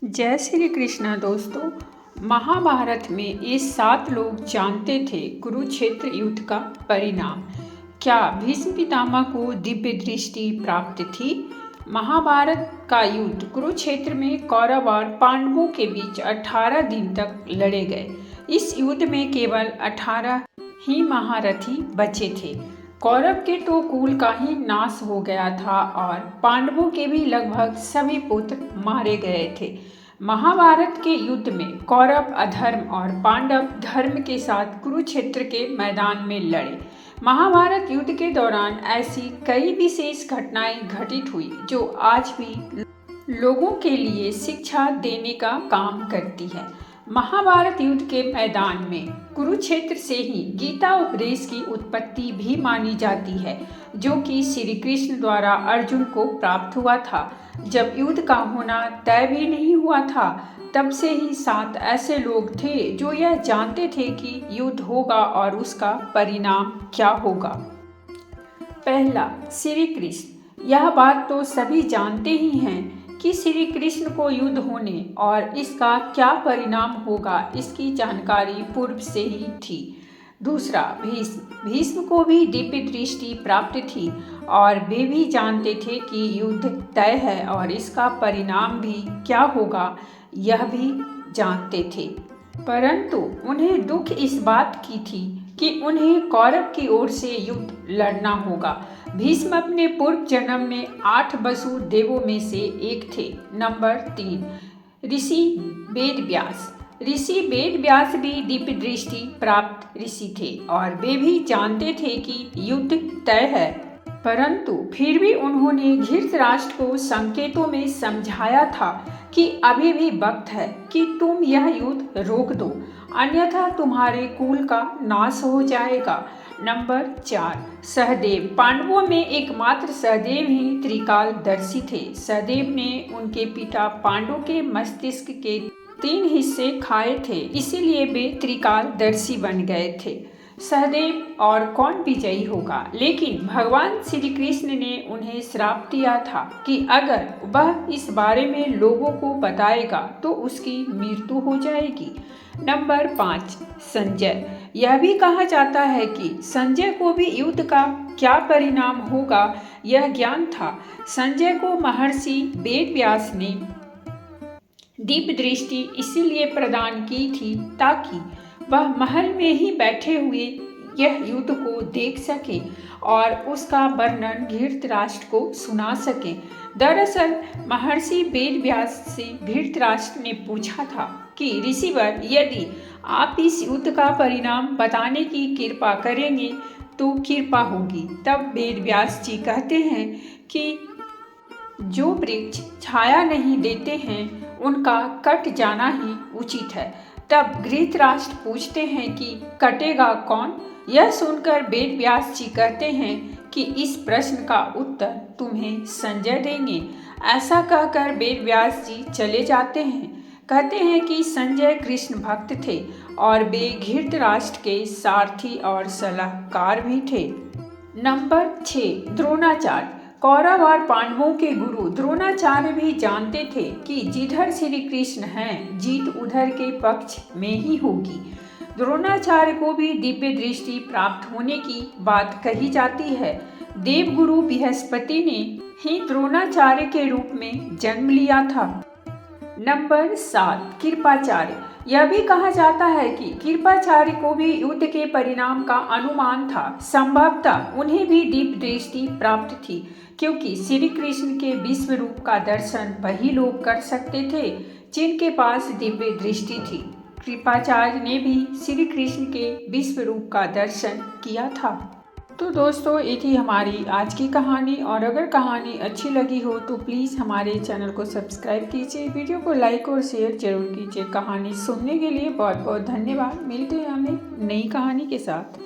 जय श्री कृष्णा दोस्तों। महाभारत में ये 7 लोग जानते थे कुरुक्षेत्र युद्ध का परिणाम। क्या भीष्म पितामह को दिव्य दृष्टि प्राप्त थी? महाभारत का युद्ध कुरुक्षेत्र में कौरव और पांडवों के बीच 18 दिन तक लड़े गए। इस युद्ध में केवल 18 ही महारथी बचे थे। कौरव के तो कुल का ही नाश हो गया था और पांडवों के भी लगभग सभी पुत्र मारे गए थे। महाभारत के युद्ध में कौरव अधर्म और पांडव धर्म के साथ कुरुक्षेत्र के मैदान में लड़े। महाभारत युद्ध के दौरान ऐसी कई विशेष घटनाएं घटित हुई जो आज भी लोगों के लिए शिक्षा देने का काम करती है। महाभारत युद्ध के मैदान में कुरुक्षेत्र से ही गीता उपदेश की उत्पत्ति भी मानी जाती है, जो कि श्री कृष्ण द्वारा अर्जुन को प्राप्त हुआ था। जब युद्ध का होना तय भी नहीं हुआ था, तब से ही 7 ऐसे लोग थे जो यह जानते थे कि युद्ध होगा और उसका परिणाम क्या होगा। पहला, श्री कृष्ण। यह बात तो सभी जानते ही हैं कि श्री कृष्ण को युद्ध होने और इसका क्या परिणाम होगा, इसकी जानकारी पूर्व से ही थी। दूसरा, भीष्म। भीष्म को भी दिव्य दृष्टि प्राप्त थी और वे भी जानते थे कि युद्ध तय है और इसका परिणाम भी क्या होगा, यह भी जानते थे। परंतु उन्हें दुख इस बात की थी कि उन्हें कौरव की ओर से युद्ध लड़ना होगा। भीष्म अपने पूर्व जन्म में 8 वसु देवों में से एक थे। नंबर 3, ऋषि वेदव्यास। ऋषि वेदव्यास भी दिव्य दृष्टि प्राप्त ऋषि थे और वे भी जानते थे कि युद्ध तय है, परंतु फिर भी उन्होंने धृतराष्ट्र को संकेतों में समझाया था कि अभी भी वक्त है कि तुम यह युद्ध रोक दो, अन्यथा तुम्हारे कुल का नाश हो जाएगा। नंबर 4, सहदेव। पांडवों में एकमात्र सहदेव ही त्रिकालदर्शी थे। सहदेव ने उनके पिता पांडु के मस्तिष्क के 3 हिस्से खाए थे, इसीलिए वे त्रिकालदर्शी बन गए थे। सहदेव और कौन विजयी होगा, लेकिन भगवान श्री कृष्ण ने उन्हें श्राप दिया था कि अगर वह इस बारे में लोगों को बताएगा तो उसकी मृत्यु हो जाएगी। नंबर 5, संजय। यह भी कहा जाता है कि संजय को भी युद्ध का क्या परिणाम होगा यह ज्ञान था। संजय को महर्षि वेदव्यास ने दिव्य दृष्टि इसीलिए प्रदान की थी ताकि वह महल में ही बैठे हुए यह युद्ध को देख सके और उसका वर्णन धृतराष्ट्र को सुना सके। दरअसल महर्षि वेदव्यास से धृतराष्ट्र ने पूछा था कि ऋषिवर, यदि आप इस युद्ध का परिणाम बताने की कृपा करेंगे तो कृपा होगी। तब वेदव्यास जी कहते हैं कि जो वृक्ष छाया नहीं देते हैं उनका कट जाना ही उचित है। तब धृतराष्ट्र पूछते हैं कि कटेगा कौन? यह सुनकर वेदव्यास जी कहते हैं कि इस प्रश्न का उत्तर तुम्हें संजय देंगे। ऐसा कहकर वेदव्यास जी चले जाते हैं। कहते हैं कि संजय कृष्ण भक्त थे और वे धृतराष्ट्र के सारथी और सलाहकार भी थे। नंबर 6, द्रोणाचार्य। कौरव और पांडवों के गुरु द्रोणाचार्य भी जानते थे कि जिधर श्री कृष्ण हैं, जीत उधर के पक्ष में ही होगी। द्रोणाचार्य को भी दिव्य दृष्टि प्राप्त होने की बात कही जाती है। देवगुरु बृहस्पति ने ही द्रोणाचार्य के रूप में जन्म लिया था। नंबर 7, कृपाचार्य। यह भी कहा जाता है कि कृपाचार्य को भी युद्ध के परिणाम का अनुमान था। संभवतः उन्हें भी दिव्य दृष्टि प्राप्त थी, क्योंकि श्री कृष्ण के विश्व रूप का दर्शन वही लोग कर सकते थे जिनके पास दिव्य दृष्टि थी। कृपाचार्य ने भी श्री कृष्ण के विश्व रूप का दर्शन किया था। तो दोस्तों, ये थी हमारी आज की कहानी, और अगर कहानी अच्छी लगी हो तो प्लीज़ हमारे चैनल को सब्सक्राइब कीजिए, वीडियो को लाइक और शेयर जरूर कीजिए। कहानी सुनने के लिए बहुत बहुत धन्यवाद। मिलते हैं हमें नई कहानी के साथ।